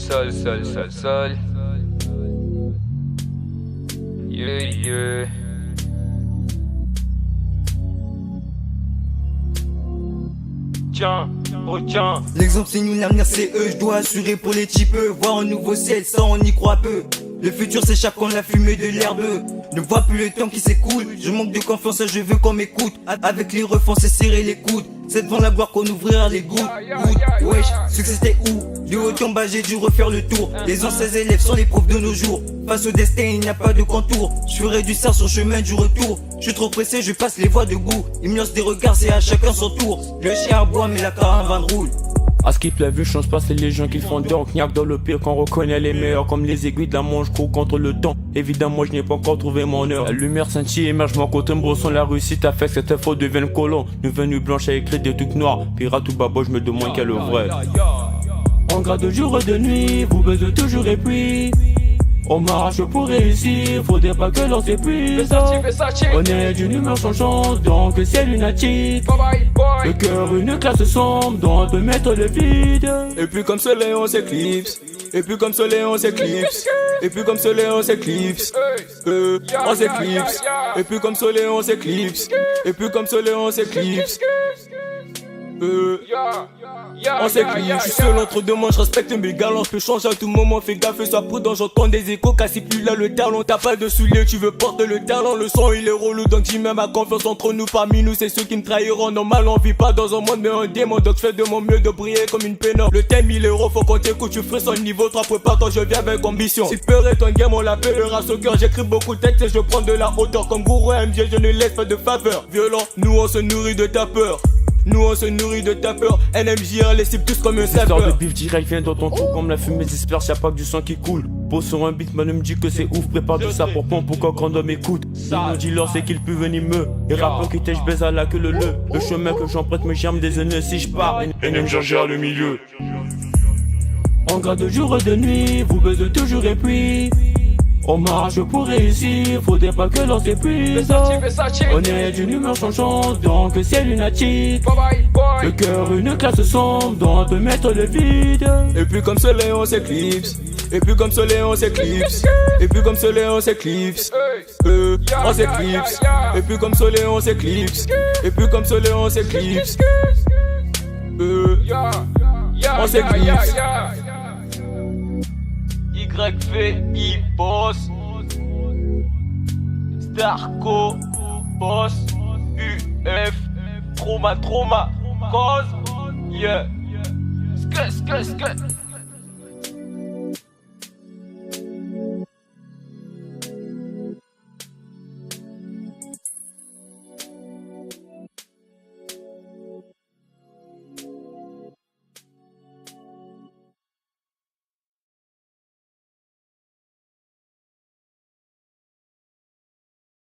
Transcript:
Seul. Yeah. Tiens. L'exemple c'est nous, l'avenir c'est eux. Je dois assurer pour les typeux. Voir un nouveau ciel, ça on y croit peu. Le futur s'échappe quand la fumée de l'herbe. Ne vois plus le temps qui s'écoule. Je manque de confiance, je veux qu'on m'écoute. Avec les refs on s'est serré les coudes. C'est devant la gloire qu'on ouvrira les gouttes. Wesh, succès c'était où? Du haut en bas j'ai dû refaire le tour. Les anciens élèves sont les profs de nos jours. Face au destin il n'y a pas de contour. Je ferai du sort sur le chemin du retour. Je suis trop pressé, je passe les voies de goût. Ils me lancent des regards, c'est à chacun son tour. Le chien aboie mais la caravane roule. À ce qui plaît vu, change pas, c'est les gens qui font donc Niaque dans le pire qu'on reconnaît les meilleurs. Comme les aiguilles de la manche, court contre le temps. Évidemment je n'ai pas encore trouvé mon heure. La lumière scintille émerge, mon côté brosson. La réussite a fait que cette info devienne colon. Une venue blanche a écrit des trucs noirs. Pirate ou babo, je me demande quel est le vrai. On grade de jour et de nuit, vous besoin toujours et puis on marche pour réussir, faudrait pas que l'on s'épuise. On est d'une humeur changeante, donc le ciel lunatique. Le cœur une classe sombre, dont on peut mettre le vide. Et puis comme soleil on s'éclipse. Et puis comme soleil on s'éclipse. Et puis comme soleil on s'éclipse. On s'éclipse. Et puis comme soleil on s'éclipse. Et puis comme soleil on s'éclipse. On s'éclipse, je suis seul entre deux mains, je respecte mes galants, je peux changer à tout moment, fais gaffe, sois prudent, j'entends des échos, casse plus là le talon, t'as pas de souliers, tu veux porter le talent, le son il est relou, donc j'y mets ma confiance entre nous, parmi nous, c'est ceux qui me trahiront, normal, on vit pas dans un monde mais un démon, donc je fais de mon mieux de briller comme une pénore. Le thème 1000 €, faut qu'on t'écoute, tu ferais son niveau 3, prépare quand je viens avec ambition. Si peur est ton game, on l'appellera soccer, j'écris beaucoup de textes et je prends de la hauteur, comme gourou MJ, je ne laisse pas de faveur. Violent, nous on se nourrit de ta peur. Nous on se nourrit de ta peur, NMJ les cible tous comme un sapeur. L'histoire de bif direct vient dans ton trou comme la fumée disperse, y'a pas que du sang qui coule. Pose sur un beat, man me dit que c'est ouf, prépare tout ça pour quand grand homme écoute. Mon dealer c'est qu'il peut venir me. Les rappeurs qui t'aient baise à la queue le chemin que j'emprunte me germe des ennemis si je pars. NMJ gère le milieu. On grade de jour et de nuit, vous besoin toujours et puis on marche pour réussir, faudrait pas que l'on s'épuise. On est d'une humeur changeante, donc le ciel lunatique. Le cœur une classe sombre, dont on peut mettre le vide. Et puis comme soleil on s'éclipse. Et puis comme soleil on s'éclipse. Et puis comme soleil on s'éclipse. On s'éclipse. Et puis comme soleil on s'éclipse. Et puis comme soleil on s'éclipse. On s'éclipse. YVI Boss Starco Boss UF Trauma Cause Yeah Skr